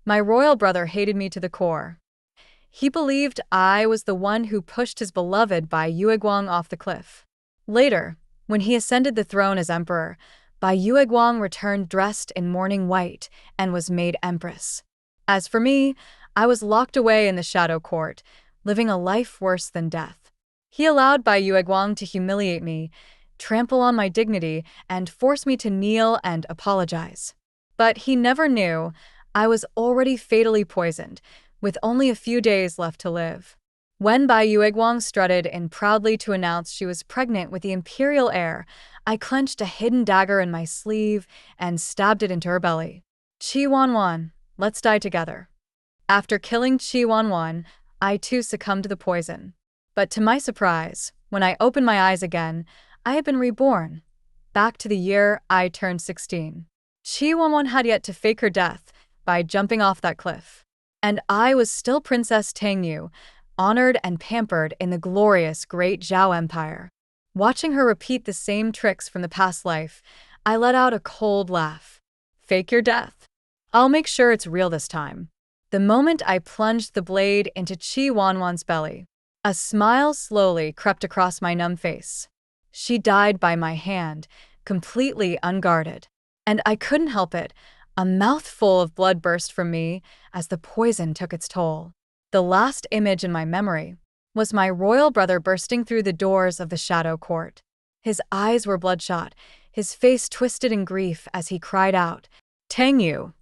My royal brother hated me to the core. He believed I was the one who pushed his beloved Bai Yueguang off the cliff. Later, when he ascended the throne as emperor, Bai Yueguang returned dressed in mourning white and was made empress. As for me, I was locked away in the shadow court, living a life worse than death. He allowed Bai Yueguang to humiliate me, trample on my dignity, and force me to kneel and apologize. But he never knew I was already fatally poisoned, with only a few days left to live. When Bai Yueguang strutted in proudly to announce she was pregnant with the imperial heir, I clenched a hidden dagger in my sleeve and stabbed it into her belly. Qi Wanwan, let's die together. After killing Qi Wanwan, I too succumbed to the poison. But to my surprise, when I opened my eyes again, I had been reborn, back to the year I turned 16. Qi Wanwan had yet to fake her death by jumping off that cliff. And I was still Princess Tangyu, honored and pampered in the glorious Great Zhao Empire. Watching her repeat the same tricks from the past life, I let out a cold laugh. Fake your death. I'll make sure it's real this time. The moment I plunged the blade into Qi Wanwan's belly, a smile slowly crept across my numb face. She died by my hand, completely unguarded. And I couldn't help it. A mouthful of blood burst from me as the poison took its toll. The last image in my memory was my royal brother bursting through the doors of the shadow court. His eyes were bloodshot, his face twisted in grief as he cried out, "Tangyu!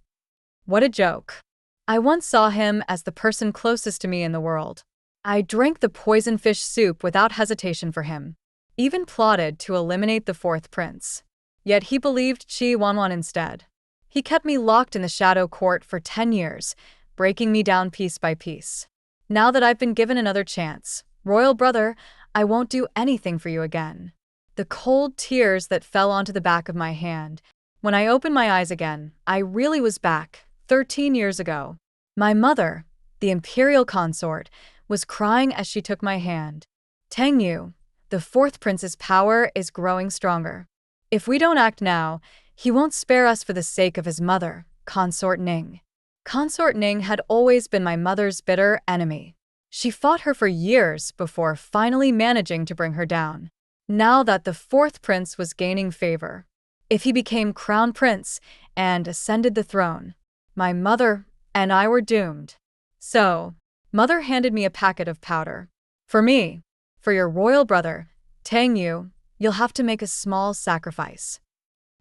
What a joke." I once saw him as the person closest to me in the world. I drank the poison fish soup without hesitation for him, even plotted to eliminate the fourth prince. Yet he believed Qi Wanwan instead. He kept me locked in the shadow court for 10 years, breaking me down piece by piece. Now that I've been given another chance, royal brother, I won't do anything for you again. The cold tears that fell onto the back of my hand. When I opened my eyes again, I really was back, 13 years ago. My mother, the imperial consort, was crying as she took my hand. Tangyu, the fourth prince's power is growing stronger. If we don't act now, he won't spare us for the sake of his mother, Consort Ning. Consort Ning had always been my mother's bitter enemy. She fought her for years before finally managing to bring her down. Now that the fourth prince was gaining favor, if he became crown prince and ascended the throne, my mother and I were doomed. So, mother handed me a packet of powder. For me, for your royal brother, Tangyu, you'll have to make a small sacrifice.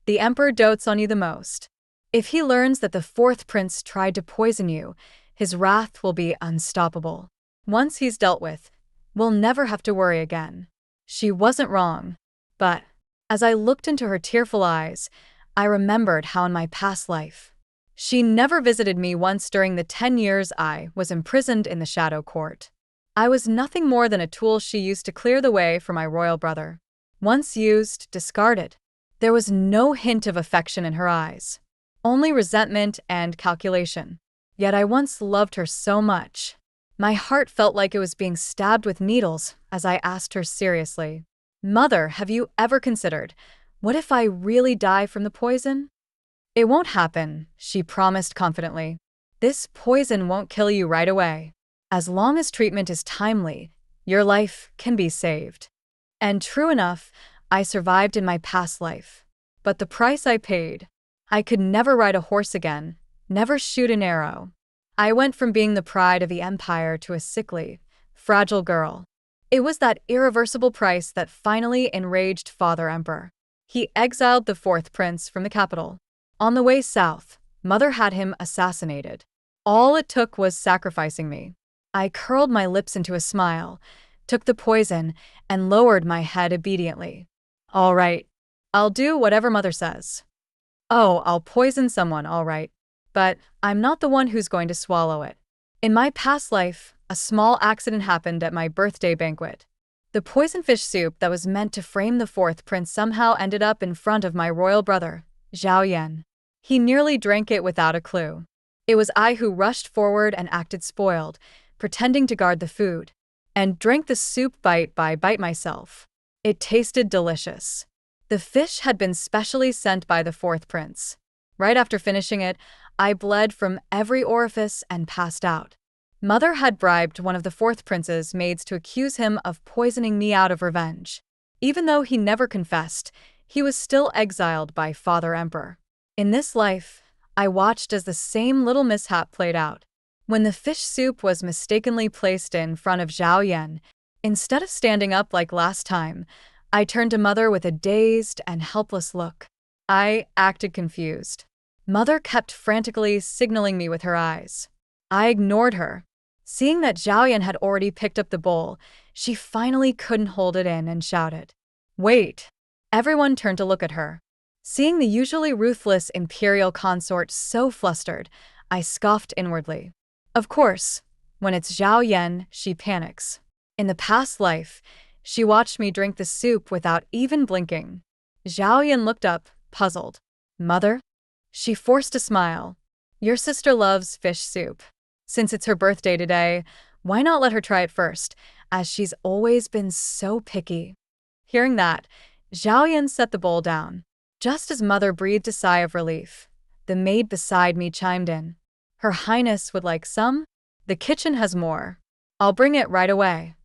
The emperor dotes on you the most. If he learns that the fourth prince tried to poison you, his wrath will be unstoppable. Once he's dealt with, we'll never have to worry again. She wasn't wrong. But, as I looked into her tearful eyes, I remembered how in my past life, she never visited me once during the 10 years I was imprisoned in the shadow court. I was nothing more than a tool she used to clear the way for my royal brother. Once used, discarded. There was no hint of affection in her eyes, only resentment and calculation. Yet I once loved her so much. My heart felt like it was being stabbed with needles as I asked her seriously, "Mother, have you ever considered, what if I really die from the poison?" "It won't happen," she promised confidently. "This poison won't kill you right away. As long as treatment is timely, your life can be saved." And true enough, I survived in my past life. But the price I paid, I could never ride a horse again, never shoot an arrow. I went from being the pride of the empire to a sickly, fragile girl. It was that irreversible price that finally enraged Father Emperor. He exiled the fourth prince from the capital. On the way south, mother had him assassinated. All it took was sacrificing me. I curled my lips into a smile, took the poison, and lowered my head obediently. "All right. I'll do whatever mother says." "Oh, I'll poison someone, all right. But I'm not the one who's going to swallow it." In my past life, a small accident happened at my birthday banquet. The poison fish soup that was meant to frame the fourth prince somehow ended up in front of my royal brother, Zhao Yan. He nearly drank it without a clue. It was I who rushed forward and acted spoiled, pretending to guard the food, and drank the soup bite by bite myself. It tasted delicious. The fish had been specially sent by the fourth prince. Right after finishing it, I bled from every orifice and passed out. Mother had bribed one of the fourth prince's maids to accuse him of poisoning me out of revenge. Even though he never confessed, he was still exiled by Father Emperor. In this life, I watched as the same little mishap played out. When the fish soup was mistakenly placed in front of Zhao Yan, instead of standing up like last time, I turned to Mother with a dazed and helpless look. I acted confused. Mother kept frantically signaling me with her eyes. I ignored her. Seeing that Zhao Yan had already picked up the bowl, she finally couldn't hold it in and shouted, "Wait!" Everyone turned to look at her. Seeing the usually ruthless imperial consort so flustered, I scoffed inwardly. Of course, when it's Zhao Yan, she panics. In the past life, she watched me drink the soup without even blinking. Zhao Yan looked up, puzzled. "Mother?" She forced a smile. "Your sister loves fish soup. Since it's her birthday today, why not let her try it first, as she's always been so picky." Hearing that, Zhao Yan set the bowl down. Just as Mother breathed a sigh of relief, the maid beside me chimed in. "Her Highness would like some? The kitchen has more. I'll bring it right away."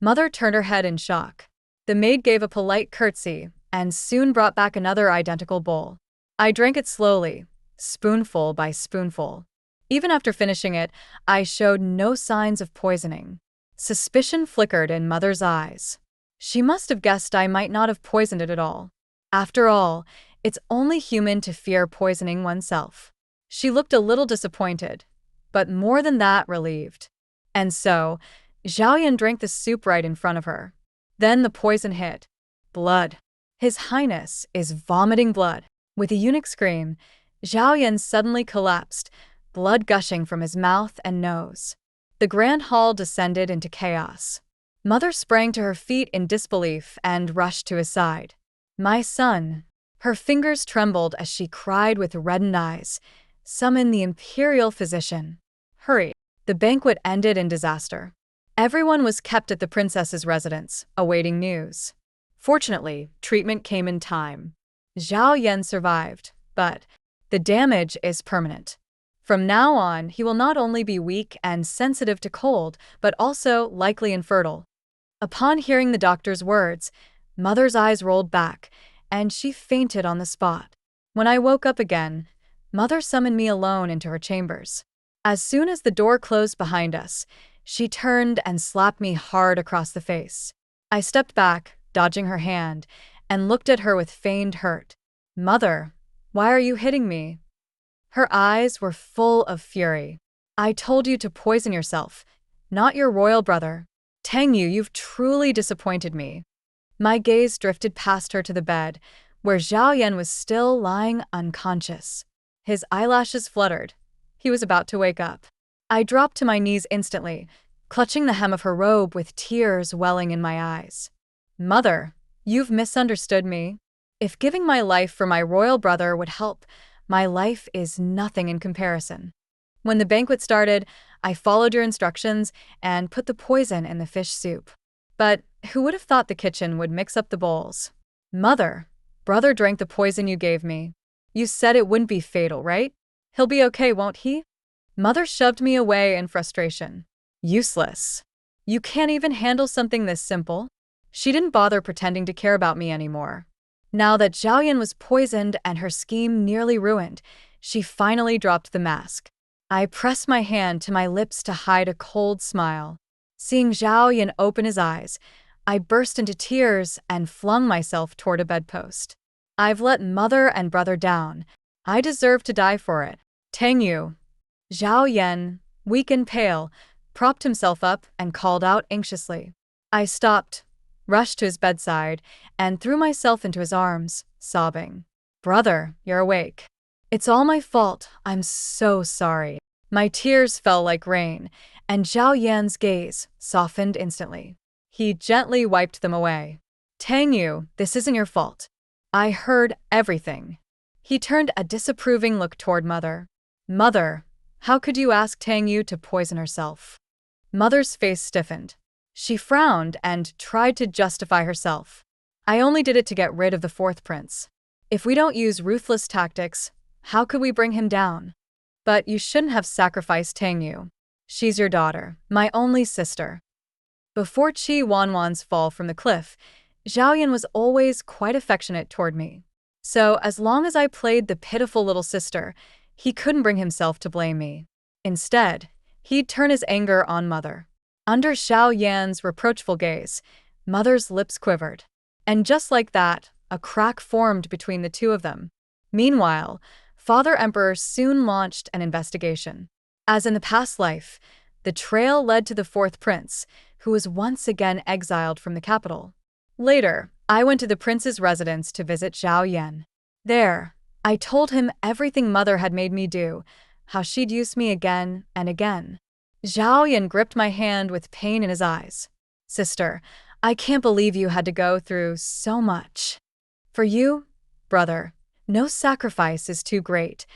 Mother turned her head in shock. The maid gave a polite curtsy and soon brought back another identical bowl. I drank it slowly, spoonful by spoonful. Even after finishing it, I showed no signs of poisoning. Suspicion flickered in Mother's eyes. She must have guessed I might not have poisoned it at all. After all, it's only human to fear poisoning oneself. She looked a little disappointed, but more than that, relieved. And so, Zhao Yan drank the soup right in front of her. Then the poison hit. Blood. His Highness is vomiting blood. With a eunuch scream, Zhao Yan suddenly collapsed, blood gushing from his mouth and nose. The grand hall descended into chaos. Mother sprang to her feet in disbelief and rushed to his side. "My son." Her fingers trembled as she cried with reddened eyes. "Summon the imperial physician. Hurry." The banquet ended in disaster. Everyone was kept at the princess's residence, awaiting news. Fortunately, treatment came in time. Zhao Yan survived, but the damage is permanent. From now on, he will not only be weak and sensitive to cold, but also likely infertile. Upon hearing the doctor's words, Mother's eyes rolled back, and she fainted on the spot. When I woke up again, Mother summoned me alone into her chambers. As soon as the door closed behind us, she turned and slapped me hard across the face. I stepped back, dodging her hand, and looked at her with feigned hurt. "Mother, why are you hitting me?" Her eyes were full of fury. "I told you to poison yourself, not your royal brother. Tang Yu, you've truly disappointed me." My gaze drifted past her to the bed, where Zhao Yan was still lying unconscious. His eyelashes fluttered. He was about to wake up. I dropped to my knees instantly, clutching the hem of her robe with tears welling in my eyes. "Mother, you've misunderstood me. If giving my life for my royal brother would help, my life is nothing in comparison. When the banquet started, I followed your instructions and put the poison in the fish soup. But who would have thought the kitchen would mix up the bowls? Mother, brother drank the poison you gave me. You said it wouldn't be fatal, right? He'll be okay, won't he?" Mother shoved me away in frustration. "Useless. You can't even handle something this simple?" She didn't bother pretending to care about me anymore. Now that Zhao Yan was poisoned and her scheme nearly ruined, she finally dropped the mask. I pressed my hand to my lips to hide a cold smile. Seeing Zhao Yan open his eyes, I burst into tears and flung myself toward a bedpost. "I've let Mother and brother down. I deserve to die for it. Tang Yu." Zhao Yan, weak and pale, propped himself up and called out anxiously. I stopped, rushed to his bedside, and threw myself into his arms, sobbing. "Brother, you're awake. It's all my fault. I'm so sorry." My tears fell like rain, and Zhao Yan's gaze softened instantly. He gently wiped them away. "Tang Yu, this isn't your fault. I heard everything." He turned a disapproving look toward Mother. "Mother, how could you ask Tang Yu to poison herself?" Mother's face stiffened. She frowned and tried to justify herself. "I only did it to get rid of the fourth prince. If we don't use ruthless tactics, how could we bring him down?" But you shouldn't have sacrificed Tangyu. She's your daughter, my only sister. Before Qi Wanwan's fall from the cliff, Zhaoyan was always quite affectionate toward me. So as long as I played the pitiful little sister, he couldn't bring himself to blame me. Instead, he'd turn his anger on Mother. Under Xiao Yan's reproachful gaze, Mother's lips quivered. And just like that, a crack formed between the two of them. Meanwhile, Father Emperor soon launched an investigation. As in the past life, the trail led to the fourth prince, who was once again exiled from the capital. Later, I went to the prince's residence to visit Zhao Yan. There, I told him everything Mother had made me do, how she'd used me again and again. Zhao Yan gripped my hand with pain in his eyes. Sister, I can't believe you had to go through so much. For you, brother, no sacrifice is too great,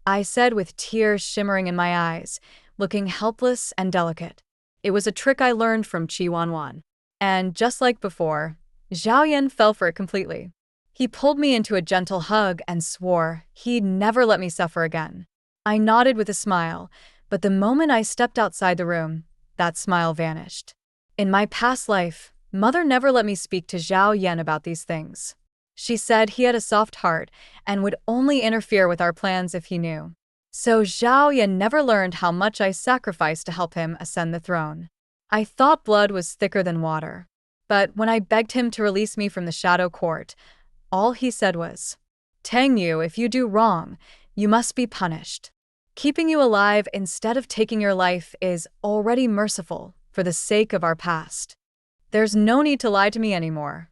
I said with tears shimmering in my eyes, looking helpless and delicate. It was a trick I learned from Qi Wanwan. And just like before, Zhao Yan fell for it completely. He pulled me into a gentle hug and swore he'd never let me suffer again. I nodded with a smile, but the moment I stepped outside the room, that smile vanished. In my past life, Mother never let me speak to Zhao Yan about these things. She said he had a soft heart and would only interfere with our plans if he knew. So Zhao Yan never learned how much I sacrificed to help him ascend the throne. I thought blood was thicker than water. But when I begged him to release me from the Shadow Court, all he said was, Tangyu, if you do wrong, you must be punished. Keeping you alive instead of taking your life is already merciful for the sake of our past. There's no need to lie to me anymore.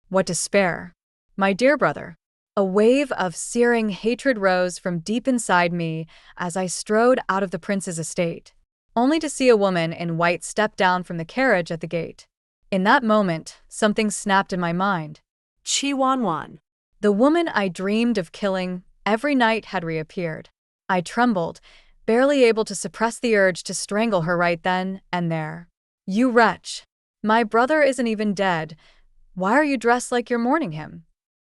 What despair. My dear brother. A wave of searing hatred rose from deep inside me as I strode out of the prince's estate, only to see a woman in white step down from the carriage at the gate. In that moment, something snapped in my mind. Qi Wanwan. The woman I dreamed of killing every night had reappeared. I trembled, barely able to suppress the urge to strangle her right then and there. You wretch! My brother isn't even dead. Why are you dressed like you're mourning him?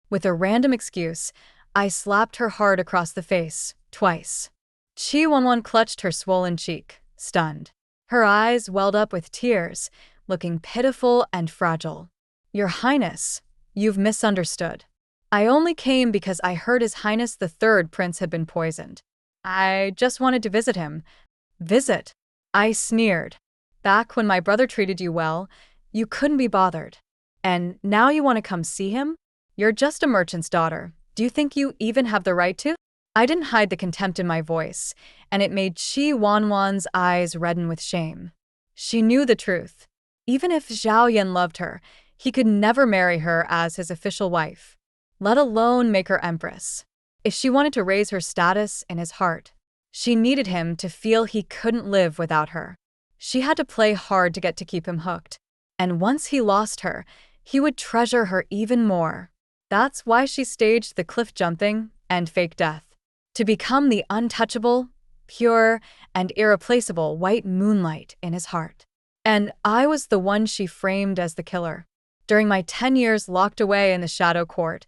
With a random excuse, I slapped her hard across the face, twice. Qi Wanwan clutched her swollen cheek, stunned. Her eyes welled up with tears, looking pitiful and fragile. Your Highness, you've misunderstood. I only came because I heard His Highness the Third Prince had been poisoned. I just wanted to visit him. Visit? I sneered. Back when my brother treated you well, you couldn't be bothered. And now you want to come see him? You're just a merchant's daughter. Do you think you even have the right to? I didn't hide the contempt in my voice, and it made Qi Wanwan's eyes redden with shame. She knew the truth. Even if Zhao Yan loved her, he could never marry her as his official wife, let alone make her empress. If she wanted to raise her status in his heart, she needed him to feel he couldn't live without her. She had to play hard to get to keep him hooked. And once he lost her, he would treasure her even more. That's why she staged the cliff jumping and fake death. To become the untouchable, pure, and irreplaceable white moonlight in his heart. And I was the one she framed as the killer. During my 10 years locked away in the Shadow Court,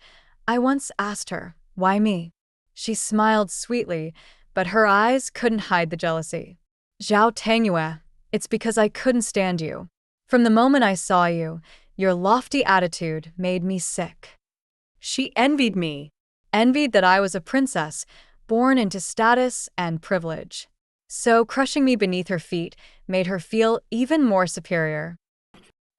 I once asked her, why me? She smiled sweetly, but her eyes couldn't hide the jealousy. Zhao Tangyue, it's because I couldn't stand you. From the moment I saw you, your lofty attitude made me sick. She envied me. Envied that I was a princess, born into status and privilege. So crushing me beneath her feet made her feel even more superior.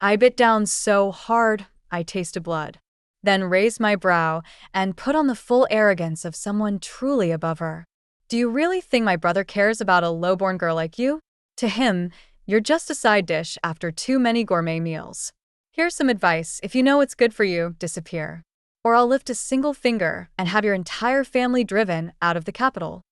I bit down so hard, I tasted blood. Then raised my brow and put on the full arrogance of someone truly above her. Do you really think my brother cares about a low-born girl like you? To him, you're just a side dish after too many gourmet meals. Here's some advice. If you know what's good for you, disappear. Or I'll lift a single finger and have your entire family driven out of the capital.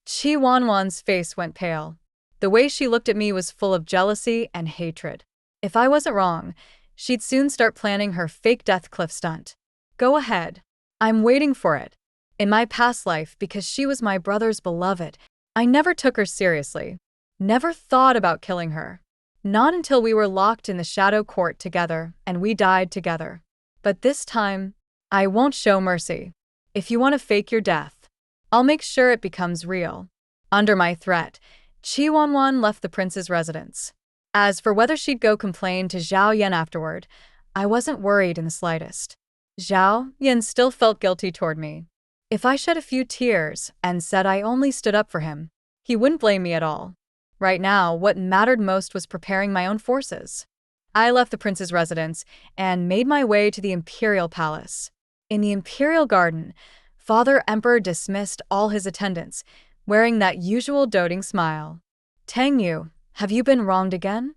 Qi Wanwan's face went pale. The way she looked at me was full of jealousy and hatred. If I wasn't wrong, she'd soon start planning her fake death cliff stunt. Go ahead. I'm waiting for it. In my past life, because she was my brother's beloved, I never took her seriously. Never thought about killing her. Not until we were locked in the Shadow Court together and we died together. But this time, I won't show mercy. If you want to fake your death, I'll make sure it becomes real. Under my threat, Qi Wanwan left the prince's residence. As for whether she'd go complain to Zhao Yan afterward, I wasn't worried in the slightest. Zhao Yan still felt guilty toward me. If I shed a few tears and said I only stood up for him, he wouldn't blame me at all. Right now, what mattered most was preparing my own forces. I left the prince's residence and made my way to the imperial palace. In the imperial garden, Father Emperor dismissed all his attendants, wearing that usual doting smile. Tang Yu, have you been wronged again?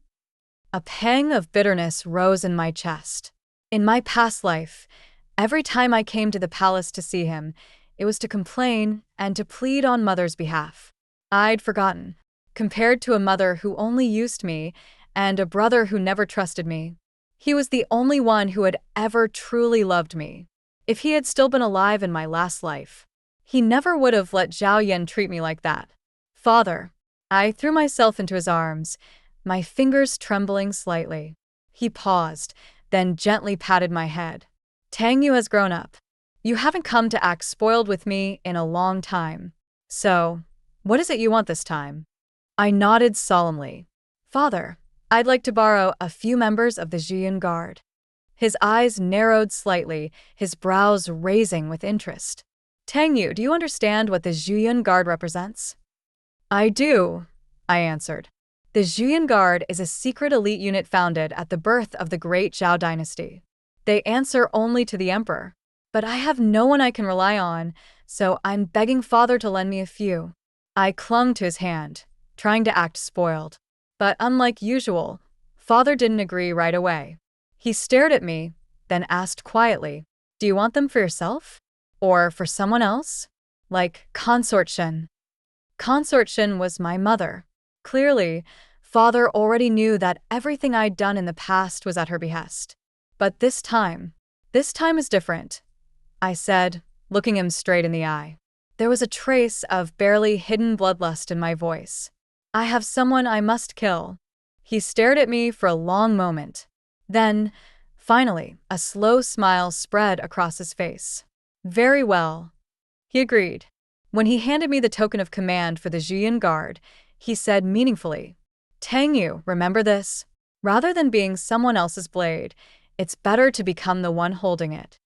A pang of bitterness rose in my chest. In my past life, every time I came to the palace to see him, it was to complain and to plead on Mother's behalf. I'd forgotten. Compared to a mother who only used me and a brother who never trusted me, he was the only one who had ever truly loved me. If he had still been alive in my last life, he never would have let Zhao Yan treat me like that. Father, I threw myself into his arms, my fingers trembling slightly. He paused, then gently patted my head. Tang Yu has grown up. You haven't come to act spoiled with me in a long time. So, what is it you want this time? I nodded solemnly. Father, I'd like to borrow a few members of the Zhiyun Guard. His eyes narrowed slightly, his brows raising with interest. Tang Yu, do you understand what the Zhiyun Guard represents? I do, I answered. The Zhiyun Guard is a secret elite unit founded at the birth of the great Zhao dynasty. They answer only to the emperor. But I have no one I can rely on, so I'm begging Father to lend me a few. I clung to his hand, trying to act spoiled. But unlike usual, Father didn't agree right away. He stared at me, then asked quietly, do you want them for yourself? Or for someone else? Like Consort Shen. Consort Shen was my mother. Clearly, Father already knew that everything I'd done in the past was at her behest. But this time is different, I said, looking him straight in the eye. There was a trace of barely hidden bloodlust in my voice. I have someone I must kill. He stared at me for a long moment. Then, finally, a slow smile spread across his face. Very well, he agreed. When he handed me the token of command for the Zhiyun Guard, he said meaningfully, Tang Yu, remember this? Rather than being someone else's blade, it's better to become the one holding it.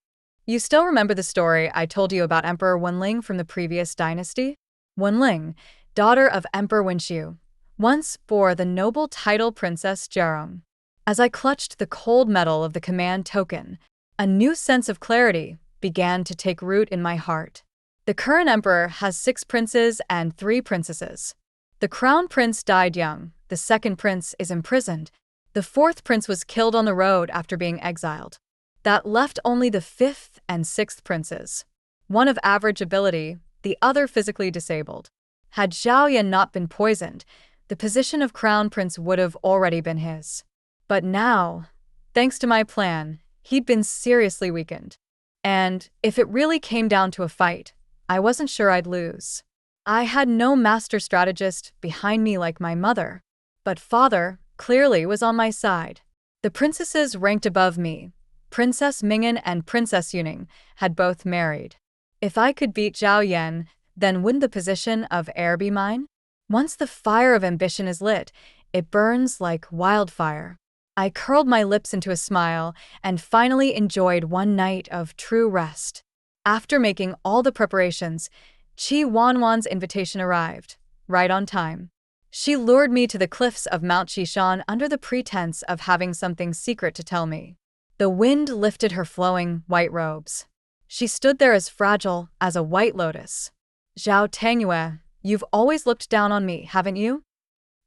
You still remember the story I told you about Emperor Wenling from the previous dynasty? Wenling, daughter of Emperor Wenxiu, once bore the noble title Princess Zhao. As I clutched the cold metal of the command token, a new sense of clarity began to take root in my heart. The current emperor has 6 princes and 3 princesses. The crown prince died young, the second prince is imprisoned, the 4th prince was killed on the road after being exiled. That left only the 5th and 6th princes. One of average ability, the other physically disabled. Had Zhao Yan not been poisoned, the position of crown prince would have already been his. But now, thanks to my plan, he'd been seriously weakened. And if it really came down to a fight, I wasn't sure I'd lose. I had no master strategist behind me like my mother, but Father clearly was on my side. The princesses ranked above me, Princess Mingyan and Princess Yuning, had both married. If I could beat Zhao Yan, then wouldn't the position of heir be mine? Once the fire of ambition is lit, it burns like wildfire. I curled my lips into a smile and finally enjoyed one night of true rest. After making all the preparations, Qi Wanwan's invitation arrived, right on time. She lured me to the cliffs of Mount Qishan under the pretense of having something secret to tell me. The wind lifted her flowing white robes. She stood there as fragile as a white lotus. Zhao Tangyue, you've always looked down on me, haven't you?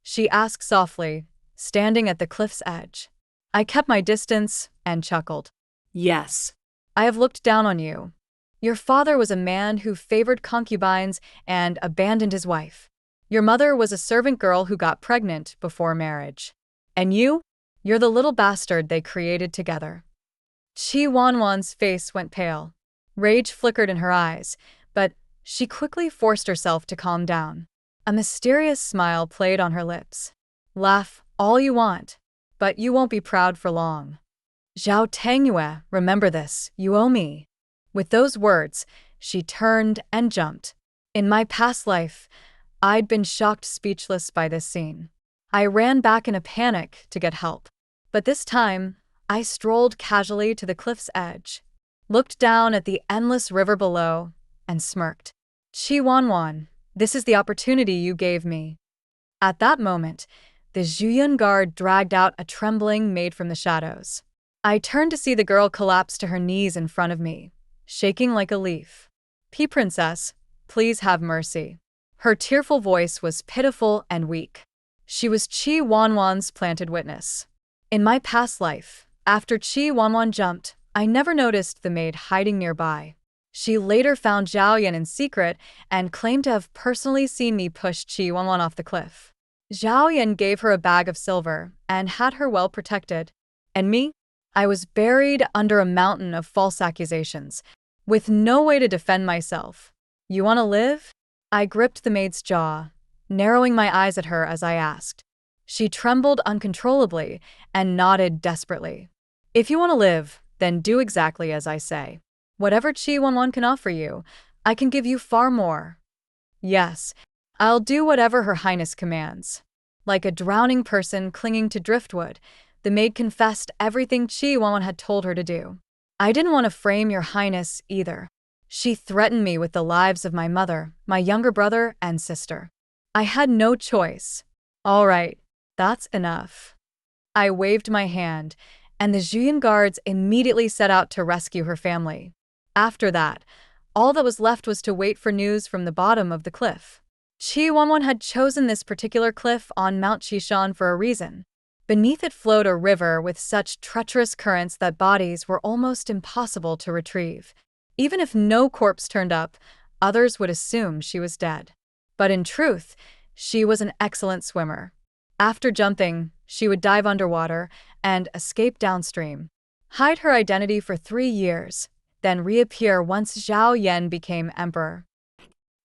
She asked softly, standing at the cliff's edge. I kept my distance and chuckled. Yes. I have looked down on you. Your father was a man who favored concubines and abandoned his wife. Your mother was a servant girl who got pregnant before marriage. And you're the little bastard they created together. Qi Wanwan's face went pale. Rage flickered in her eyes, but she quickly forced herself to calm down. A mysterious smile played on her lips. Laugh all you want, but you won't be proud for long. Zhao Tangyue, remember this, you owe me. With those words, she turned and jumped. In my past life, I'd been shocked speechless by this scene. I ran back in a panic to get help. But this time, I strolled casually to the cliff's edge, looked down at the endless river below, and smirked. Chi Wanwan, this is the opportunity you gave me. At that moment, the Zhuyun guard dragged out a trembling maid from the shadows. I turned to see the girl collapse to her knees in front of me, shaking like a leaf. Princess, please have mercy. Her tearful voice was pitiful and weak. She was Chi Wanwan's planted witness. In my past life, after Chi Wanwan jumped, I never noticed the maid hiding nearby. She later found Zhao Yan in secret and claimed to have personally seen me push Chi Wanwan off the cliff. Zhao Yan gave her a bag of silver and had her well protected. And me? I was buried under a mountain of false accusations, with no way to defend myself. You want to live? I gripped the maid's jaw, narrowing my eyes at her as I asked. She trembled uncontrollably and nodded desperately. If you want to live, then do exactly as I say. Whatever Chi Wanwan can offer you, I can give you far more. Yes, I'll do whatever Her Highness commands. Like a drowning person clinging to driftwood, the maid confessed everything Chi Wanwan had told her to do. I didn't want to frame Your Highness either. She threatened me with the lives of my mother, my younger brother, and sister. I had no choice. All right, that's enough. I waved my hand, and the Zhuyun guards immediately set out to rescue her family. After that, all that was left was to wait for news from the bottom of the cliff. Chi Wanwan had chosen this particular cliff on Mount Shishan for a reason. Beneath it flowed a river with such treacherous currents that bodies were almost impossible to retrieve. Even if no corpse turned up, others would assume she was dead. But in truth, she was an excellent swimmer. After jumping, she would dive underwater and escape downstream, hide her identity for 3 years, then reappear once Zhao Yan became emperor.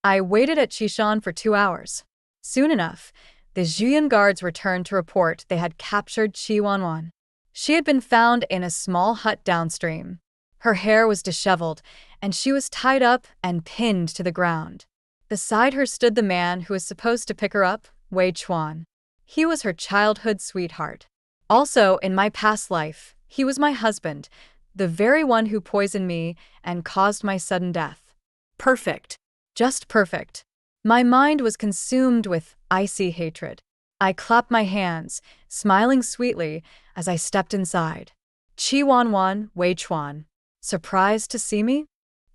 I waited at Shishan for 2 hours. Soon enough, the Zhuyun guards returned to report they had captured Chi Wanwan. She had been found in a small hut downstream. Her hair was disheveled, and she was tied up and pinned to the ground. Beside her stood the man who was supposed to pick her up, Wei Chuan. He was her childhood sweetheart. Also, in my past life, he was my husband, the very one who poisoned me and caused my sudden death. Perfect. Just perfect. My mind was consumed with icy hatred. I clapped my hands, smiling sweetly as I stepped inside. Chi Wanwan, Wei Chuan. Surprised to see me?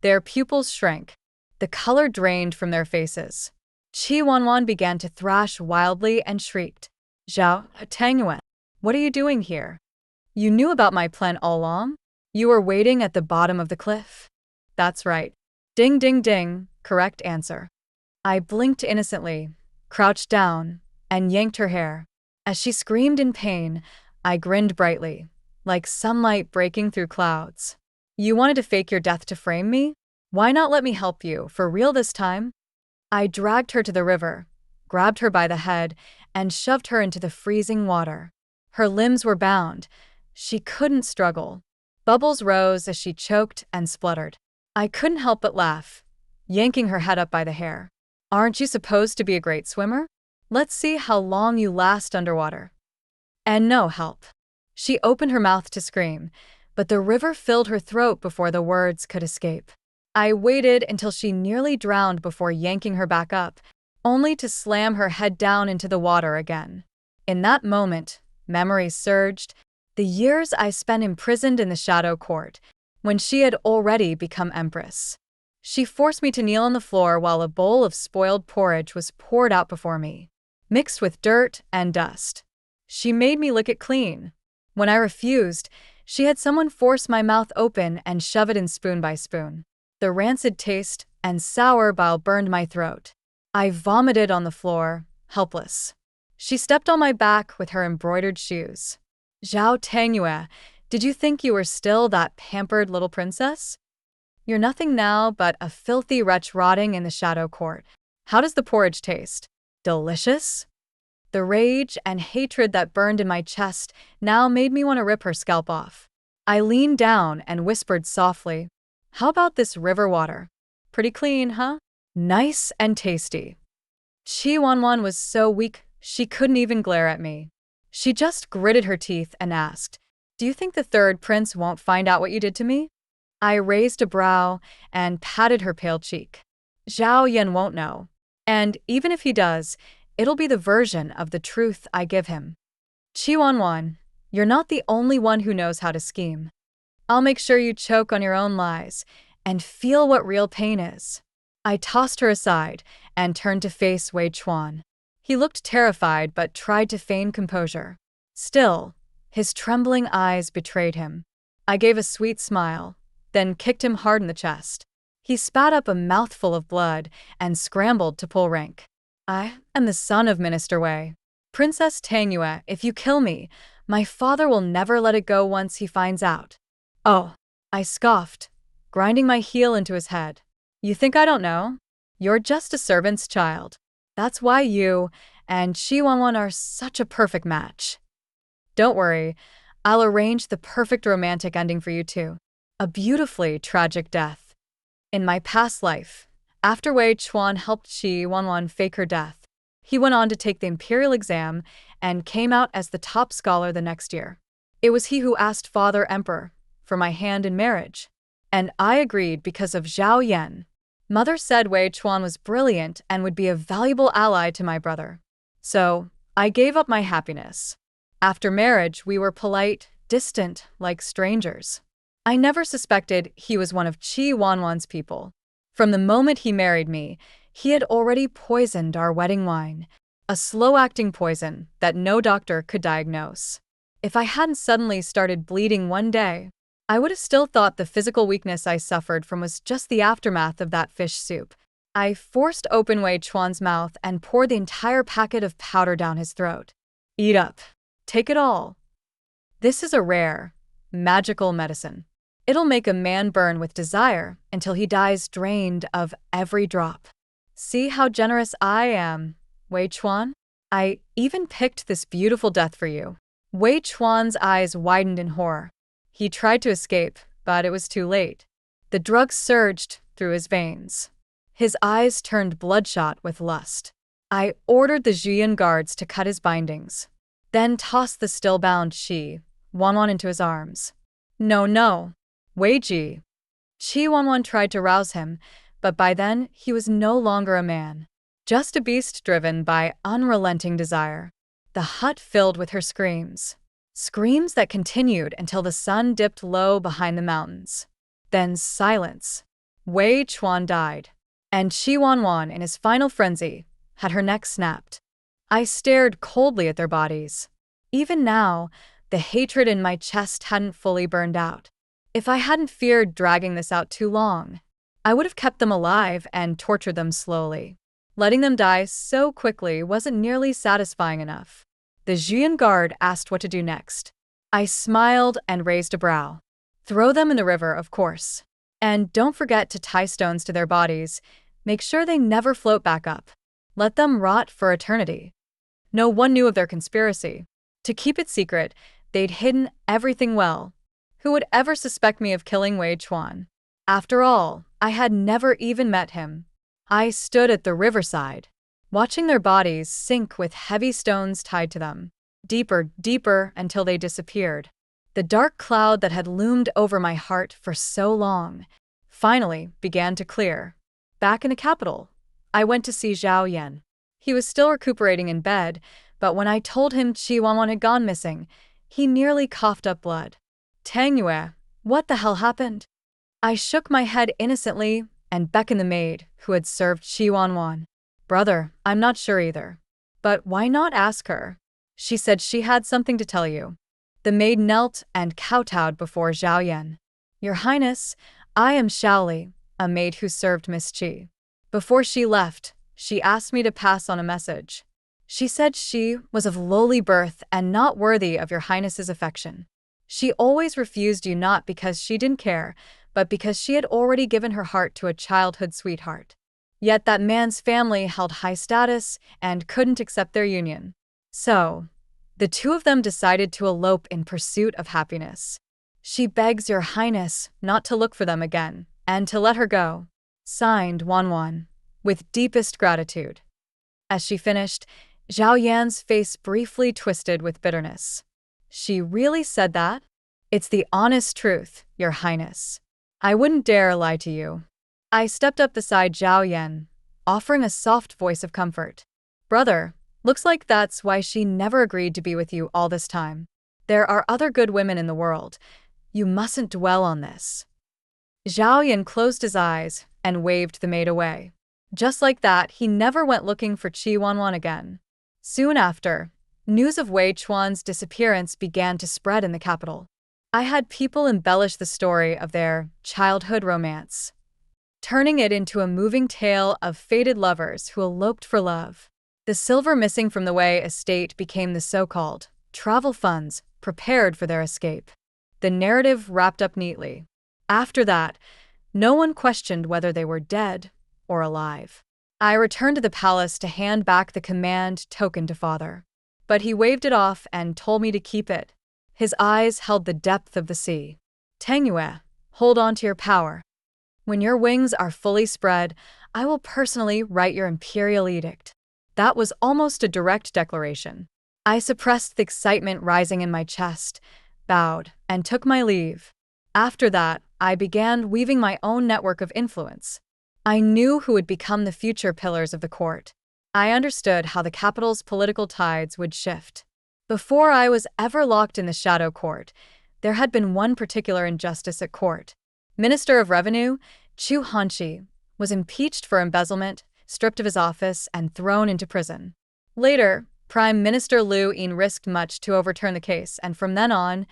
Their pupils shrank. The color drained from their faces. Chi Wanwan began to thrash wildly and shrieked. Zhao Tangyue, what are you doing here? You knew about my plan all along? You were waiting at the bottom of the cliff? That's right. Ding ding ding, correct answer. I blinked innocently, crouched down, and yanked her hair. As she screamed in pain, I grinned brightly, like sunlight breaking through clouds. You wanted to fake your death to frame me? Why not let me help you, for real this time? I dragged her to the river, grabbed her by the head, and shoved her into the freezing water. Her limbs were bound. She couldn't struggle. Bubbles rose as she choked and spluttered. I couldn't help but laugh, yanking her head up by the hair. Aren't you supposed to be a great swimmer? Let's see how long you last underwater. And no help. She opened her mouth to scream, but the river filled her throat before the words could escape. I waited until she nearly drowned before yanking her back up, only to slam her head down into the water again. In that moment, memories surged, the years I spent imprisoned in the Shadow Court, when she had already become empress. She forced me to kneel on the floor while a bowl of spoiled porridge was poured out before me, mixed with dirt and dust. She made me lick it clean. When I refused, she had someone force my mouth open and shove it in spoon by spoon. The rancid taste and sour bile burned my throat. I vomited on the floor, helpless. She stepped on my back with her embroidered shoes. Zhao Tangyue, did you think you were still that pampered little princess? You're nothing now but a filthy wretch rotting in the Shadow Court. How does the porridge taste? Delicious? The rage and hatred that burned in my chest now made me want to rip her scalp off. I leaned down and whispered softly, "How about this river water? Pretty clean, huh? Nice and tasty." Chi Wanwan was so weak, she couldn't even glare at me. She just gritted her teeth and asked, "Do you think the third prince won't find out what you did to me?" I raised a brow and patted her pale cheek. "Zhao Yan won't know. And even if he does, it'll be the version of the truth I give him. Chi Wanwan, you're not the only one who knows how to scheme. I'll make sure you choke on your own lies and feel what real pain is." I tossed her aside and turned to face Wei Chuan. He looked terrified but tried to feign composure. Still, his trembling eyes betrayed him. I gave a sweet smile, then kicked him hard in the chest. He spat up a mouthful of blood and scrambled to pull rank. "I am the son of Minister Wei. Princess Tangyue, if you kill me, my father will never let it go once he finds out." "Oh," I scoffed, grinding my heel into his head. "You think I don't know? You're just a servant's child. That's why you and Chi Wanwan are such a perfect match. Don't worry, I'll arrange the perfect romantic ending for you too. A beautifully tragic death. In my past life, after Wei Chuan helped Chi Wanwan fake her death, he went on to take the imperial exam and came out as the top scholar the next year. It was he who asked Father Emperor for my hand in marriage. And I agreed because of Zhao Yan. Mother said Wei Chuan was brilliant and would be a valuable ally to my brother. So, I gave up my happiness. After marriage, we were polite, distant, like strangers. I never suspected he was one of Chi Wanwan's people. From the moment he married me, he had already poisoned our wedding wine, a slow-acting poison that no doctor could diagnose. If I hadn't suddenly started bleeding one day, I would have still thought the physical weakness I suffered from was just the aftermath of that fish soup. I forced open Wei Chuan's mouth and poured the entire packet of powder down his throat. "Eat up. Take it all. This is a rare, magical medicine. It'll make a man burn with desire until he dies drained of every drop. See how generous I am, Wei Chuan? I even picked this beautiful death for you." Wei Chuan's eyes widened in horror. He tried to escape, but it was too late. The drug surged through his veins. His eyes turned bloodshot with lust. I ordered the Zhuyan guards to cut his bindings, then tossed the still-bound Chi Wanwan into his arms. "No, no, Wei Ji." Chi Wanwan tried to rouse him, but by then he was no longer a man, just a beast driven by unrelenting desire. The hut filled with her screams. Screams that continued until the sun dipped low behind the mountains. Then silence. Wei Chuan died, and Chi Wanwan, in his final frenzy, had her neck snapped. I stared coldly at their bodies. Even now, the hatred in my chest hadn't fully burned out. If I hadn't feared dragging this out too long, I would have kept them alive and tortured them slowly. Letting them die so quickly wasn't nearly satisfying enough. The Zhuyan guard asked what to do next. I smiled and raised a brow. "Throw them in the river, of course. And don't forget to tie stones to their bodies. Make sure they never float back up. Let them rot for eternity." No one knew of their conspiracy. To keep it secret, they'd hidden everything well. Who would ever suspect me of killing Wei Chuan? After all, I had never even met him. I stood at the riverside, watching their bodies sink with heavy stones tied to them, deeper, deeper until they disappeared. The dark cloud that had loomed over my heart for so long finally began to clear. Back in the capital, I went to see Zhao Yan. He was still recuperating in bed, but when I told him Chi Wanwan had gone missing, he nearly coughed up blood. "Tangyue, what the hell happened?" I shook my head innocently and beckoned the maid who had served Chi Wanwan. "Brother, I'm not sure either. But why not ask her? She said she had something to tell you." The maid knelt and kowtowed before Zhao Yan. "Your Highness, I am Shaoli, a maid who served Miss Chi. Before she left, she asked me to pass on a message. She said she was of lowly birth and not worthy of your Highness's affection. She always refused you not because she didn't care, but because she had already given her heart to a childhood sweetheart. Yet that man's family held high status and couldn't accept their union. So, the two of them decided to elope in pursuit of happiness. She begs your Highness not to look for them again and to let her go. Signed, Wanwan, with deepest gratitude." As she finished, Zhao Yan's face briefly twisted with bitterness. She really said that? It's the honest truth, Your Highness. I wouldn't dare lie to you. I stepped up beside Zhao Yan, offering a soft voice of comfort. Brother, looks like that's why she never agreed to be with you all this time. There are other good women in the world. You mustn't dwell on this. Zhao Yan closed his eyes and waved the maid away. Just like that, he never went looking for Qi Wanwan again. Soon after, news of Wei Chuan's disappearance began to spread in the capital. I had people embellish the story of their childhood romance, turning it into a moving tale of fated lovers who eloped for love. The silver missing from the Wei estate became the so-called travel funds prepared for their escape. The narrative wrapped up neatly. After that, no one questioned whether they were dead or alive. I returned to the palace to hand back the command token to father. But he waved it off and told me to keep it. His eyes held the depth of the sea. Tangyue, hold on to your power. When your wings are fully spread, I will personally write your imperial edict. That was almost a direct declaration. I suppressed the excitement rising in my chest, bowed, and took my leave. After that, I began weaving my own network of influence. I knew who would become the future pillars of the court. I understood how the capital's political tides would shift. Before I was ever locked in the shadow court, there had been one particular injustice at court. Minister of Revenue, Chu Hanshi, was impeached for embezzlement, stripped of his office, and thrown into prison. Later, Prime Minister Liu Yin risked much to overturn the case, and from then on,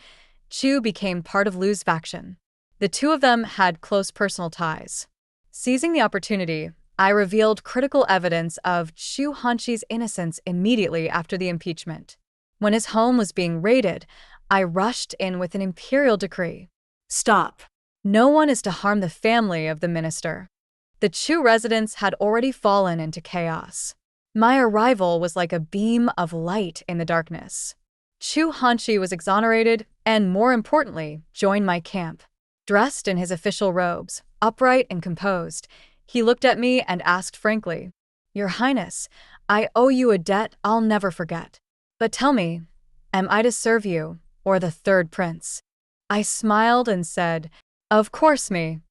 Chu became part of Liu's faction. The two of them had close personal ties. Seizing the opportunity, I revealed critical evidence of Chu Hanshi's innocence immediately after the impeachment. When his home was being raided, I rushed in with an imperial decree. Stop. No one is to harm the family of the minister. The Chu residents had already fallen into chaos. My arrival was like a beam of light in the darkness. Chu Hanshi was exonerated and, more importantly, joined my camp. Dressed in his official robes, upright and composed, he looked at me and asked frankly, Your Highness, I owe you a debt I'll never forget. But tell me, am I to serve you, or the third prince? I smiled and said, Of course me.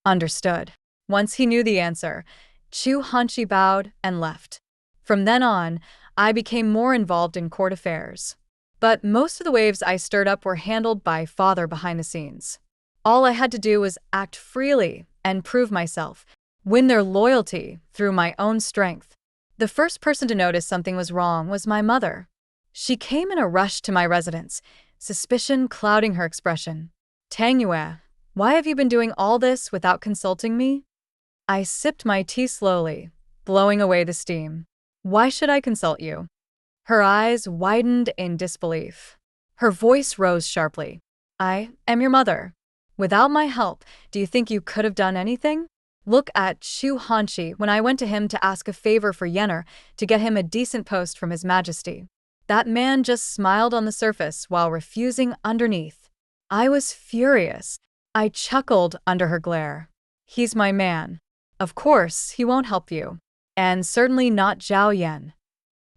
Understood. Once he knew the answer, Chu Hanshi bowed and left. From then on, I became more involved in court affairs. But most of the waves I stirred up were handled by father behind the scenes. All I had to do was act freely and prove myself, win their loyalty through my own strength. The first person to notice something was wrong was my mother. She came in a rush to my residence, suspicion clouding her expression. Tangyue, why have you been doing all this without consulting me? I sipped my tea slowly, blowing away the steam. Why should I consult you? Her eyes widened in disbelief. Her voice rose sharply. I am your mother. Without my help, do you think you could have done anything? Look at Chu Hanshi when I went to him to ask a favor for Yenner to get him a decent post from His Majesty. That man just smiled on the surface while refusing underneath. I was furious. I chuckled under her glare. He's my man. Of course, he won't help you. And certainly not Zhao Yan.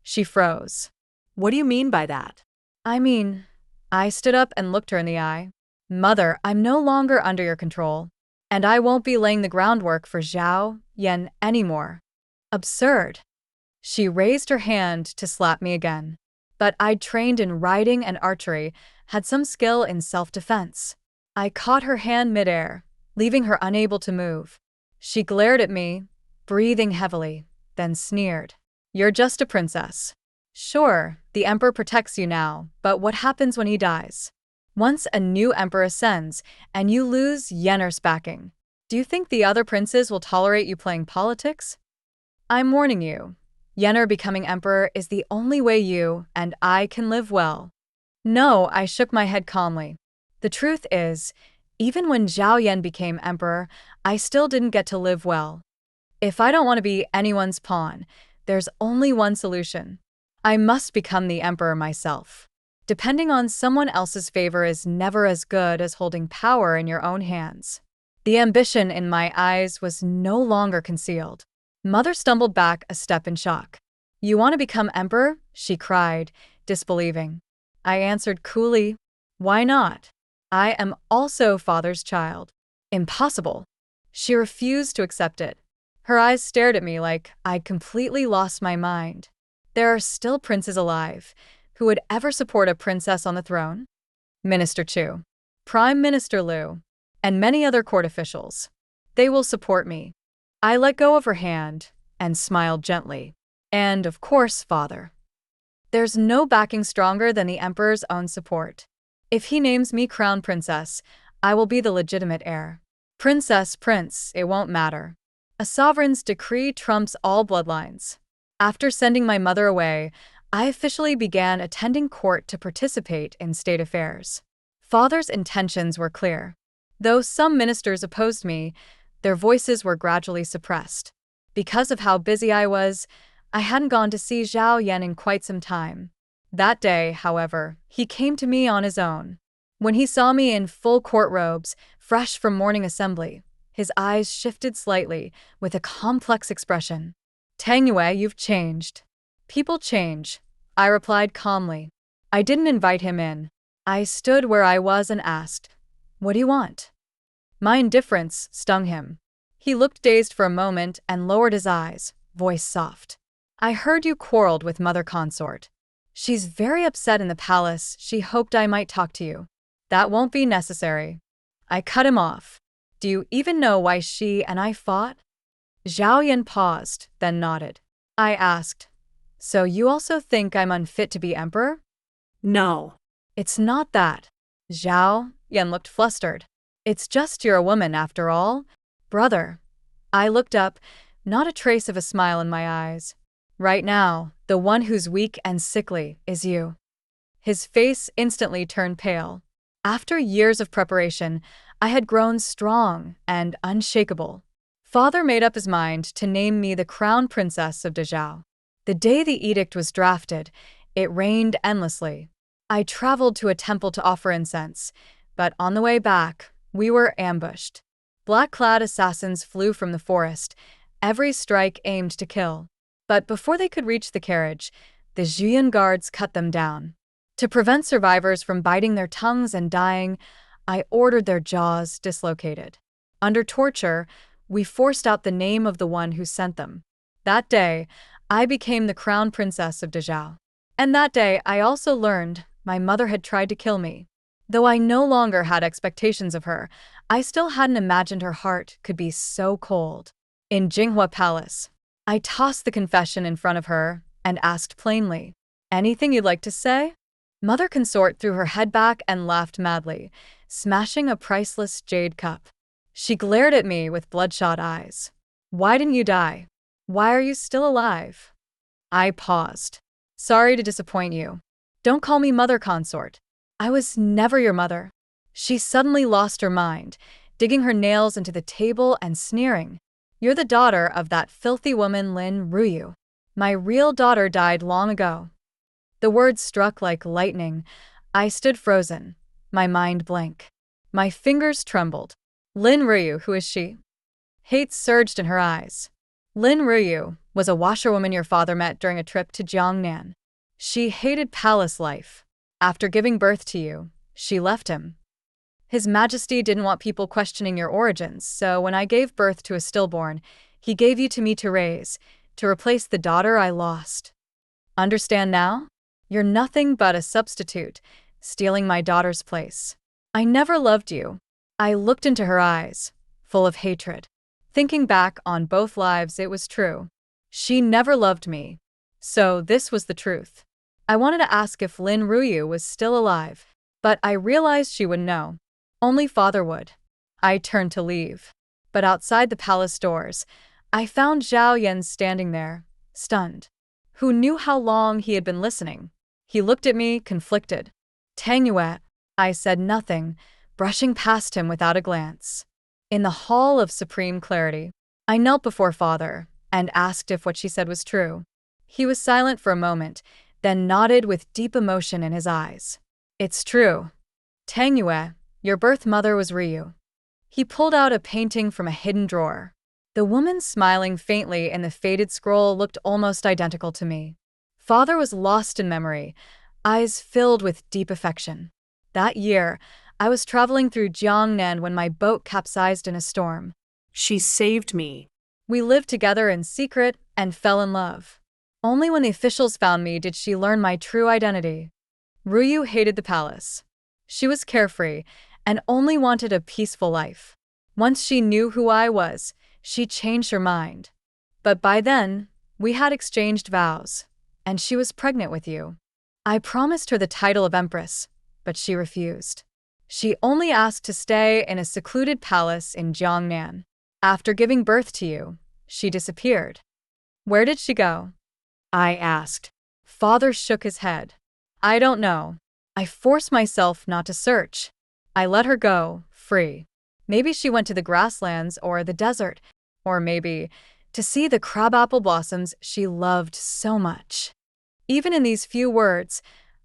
She froze. What do you mean by that? I stood up and looked her in the eye. Mother, I'm no longer under your control, and I won't be laying the groundwork for Zhao Yan anymore. Absurd. She raised her hand to slap me again. But I'd trained in riding and archery, had some skill in self-defense. I caught her hand midair, leaving her unable to move. She glared at me, breathing heavily, then sneered. You're just a princess. Sure, the emperor protects you now, but what happens when he dies? Once a new emperor ascends, and you lose Yenner's backing, do you think the other princes will tolerate you playing politics? I'm warning you. Yenner becoming emperor is the only way you and I can live well. No, I shook my head calmly. The truth is, even when Zhao Yan became emperor, I still didn't get to live well. If I don't want to be anyone's pawn, there's only one solution. I must become the emperor myself. Depending on someone else's favor is never as good as holding power in your own hands. The ambition in my eyes was no longer concealed. Mother stumbled back a step in shock. You want to become emperor? She cried, disbelieving. I answered coolly, why not? I am also father's child. Impossible. She refused to accept it. Her eyes stared at me like I'd completely lost my mind. There are still princes alive. Who would ever support a princess on the throne? Minister Chu, Prime Minister Liu, and many other court officials. They will support me. I let go of her hand and smiled gently. And, of course, father. There's no backing stronger than the emperor's own support. If he names me crown princess, I will be the legitimate heir. Princess, prince, it won't matter. A sovereign's decree trumps all bloodlines. After sending my mother away, I officially began attending court to participate in state affairs. Father's intentions were clear. Though some ministers opposed me, their voices were gradually suppressed. Because of how busy I was, I hadn't gone to see Zhao Yan in quite some time. That day, however, he came to me on his own. When he saw me in full court robes, fresh from morning assembly, his eyes shifted slightly, with a complex expression. Tang Yue, you've changed. People change, I replied calmly. I didn't invite him in. I stood where I was and asked, what do you want? My indifference stung him. He looked dazed for a moment and lowered his eyes, voice soft. I heard you quarreled with Mother Consort. She's very upset in the palace. She hoped I might talk to you. That won't be necessary. I cut him off. Do you even know why she and I fought? Zhao Yan paused, then nodded. I asked, so you also think I'm unfit to be emperor? No. It's not that. Zhao Yan looked flustered. It's just you're a woman after all. Brother. I looked up, not a trace of a smile in my eyes. Right now, the one who's weak and sickly is you. His face instantly turned pale. After years of preparation, I had grown strong and unshakable. Father made up his mind to name me the crown princess of Dezhou. The day the edict was drafted, it rained endlessly. I traveled to a temple to offer incense, but on the way back, we were ambushed. Black-clad assassins flew from the forest, every strike aimed to kill. But before they could reach the carriage, the Zhuyan guards cut them down. To prevent survivors from biting their tongues and dying, I ordered their jaws dislocated. Under torture, we forced out the name of the one who sent them. That day, I became the crown princess of Dezhou. And that day, I also learned my mother had tried to kill me. Though I no longer had expectations of her, I still hadn't imagined her heart could be so cold. In Jinghua Palace, I tossed the confession in front of her and asked plainly, anything you'd like to say? Mother Consort threw her head back and laughed madly, smashing a priceless jade cup. She glared at me with bloodshot eyes. Why didn't you die? Why are you still alive? I paused. Sorry to disappoint you. Don't call me Mother Consort. I was never your mother. She suddenly lost her mind, digging her nails into the table and sneering. You're the daughter of that filthy woman Lin Ruyu. My real daughter died long ago. The words struck like lightning. I stood frozen, my mind blank. My fingers trembled. Lin Ruyu, who is she? Hate surged in her eyes. Lin Ruyu was a washerwoman your father met during a trip to Jiangnan. She hated palace life. After giving birth to you, she left him. His Majesty didn't want people questioning your origins, so when I gave birth to a stillborn, he gave you to me to raise, to replace the daughter I lost. Understand now? You're nothing but a substitute, stealing my daughter's place. I never loved you. I looked into her eyes, full of hatred. Thinking back on both lives, it was true. She never loved me. So this was the truth. I wanted to ask if Lin Ruyu was still alive, but I realized she wouldn't know. Only father would. I turned to leave. But outside the palace doors, I found Zhao Yan standing there, stunned. Who knew how long he had been listening? He looked at me, conflicted. Tang Yue. I said nothing, brushing past him without a glance. In the hall of supreme clarity, I knelt before father and asked if what she said was true. He was silent for a moment, then nodded with deep emotion in his eyes. It's true. Tang Yue, your birth mother was Ryu. He pulled out a painting from a hidden drawer. The woman smiling faintly in the faded scroll looked almost identical to me. Father was lost in memory, eyes filled with deep affection. That year, I was traveling through Jiangnan when my boat capsized in a storm. She saved me. We lived together in secret and fell in love. Only when the officials found me did she learn my true identity. Ruyu hated the palace. She was carefree and only wanted a peaceful life. Once she knew who I was, she changed her mind. But by then, we had exchanged vows, and she was pregnant with you. I promised her the title of Empress, but she refused. She only asked to stay in a secluded palace in Jiangnan. After giving birth to you, she disappeared. Where did she go? I asked. Father shook his head. I don't know. I forced myself not to search. I let her go, free. Maybe she went to the grasslands or the desert, or maybe to see the crabapple blossoms she loved so much. Even in these few words,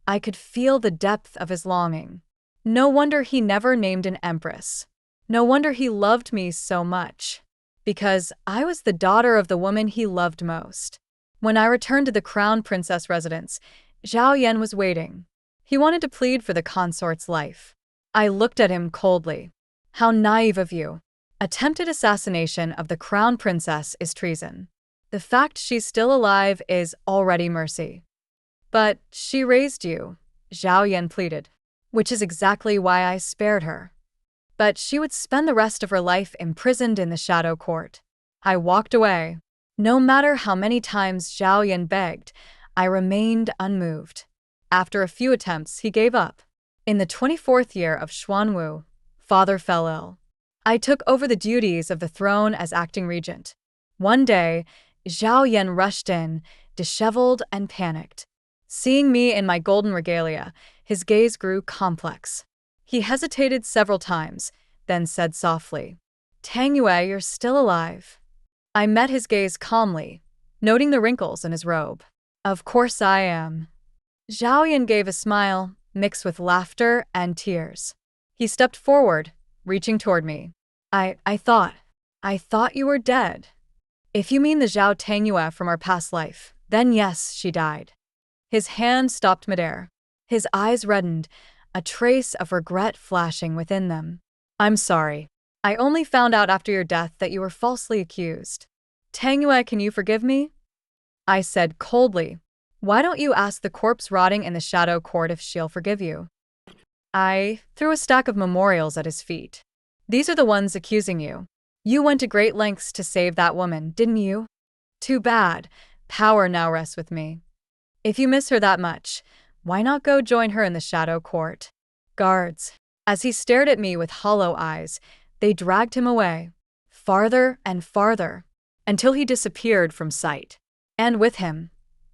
I could feel the depth of his longing. No wonder he never named an empress. No wonder he loved me so much. Because I was the daughter of the woman he loved most. When I returned to the crown princess residence, Zhao Yan was waiting. He wanted to plead for the consort's life. I looked at him coldly. How naive of you. Attempted assassination of the crown princess is treason. The fact she's still alive is already mercy. But she raised you, Zhao Yan pleaded, which is exactly why I spared her. But she would spend the rest of her life imprisoned in the shadow court. I walked away. No matter how many times Zhao Yan begged, I remained unmoved. After a few attempts, he gave up. In the 24th year of Xuanwu, Father fell ill. I took over the duties of the throne as acting regent. One day, Zhao Yan rushed in, disheveled and panicked. Seeing me in my golden regalia, his gaze grew complex. He hesitated several times, then said softly, Tang Yue, you're still alive. I met his gaze calmly, noting the wrinkles in his robe. Of course I am. Zhao Yan gave a smile, mixed with laughter and tears. He stepped forward, reaching toward me. I thought you were dead. If you mean the Zhao Tangyue from our past life, then yes, she died. His hand stopped midair. His eyes reddened, a trace of regret flashing within them. I'm sorry. I only found out after your death that you were falsely accused. Tangyue, can you forgive me? I said coldly. Why don't you ask the corpse rotting in the shadow court if she'll forgive you? I threw a stack of memorials at his feet. These are the ones accusing you. You went to great lengths to save that woman, didn't you? Too bad. Power now rests with me. If you miss her that much, why not go join her in the shadow court? Guards. As he stared at me with hollow eyes, they dragged him away, farther and farther, until he disappeared from sight. And with him,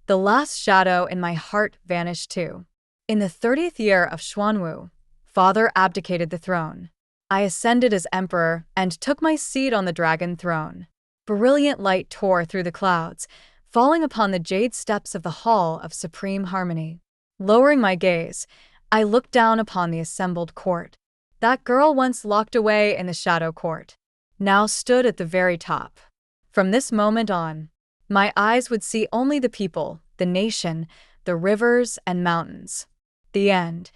the last shadow in my heart vanished too. In the 30th year of Xuanwu, Father abdicated the throne. I ascended as emperor and took my seat on the dragon throne. Brilliant light tore through the clouds, falling upon the jade steps of the Hall of Supreme Harmony. Lowering my gaze, I looked down upon the assembled court. That girl once locked away in the shadow court, now stood at the very top. From this moment on, my eyes would see only the people, the nation, the rivers and mountains. The end.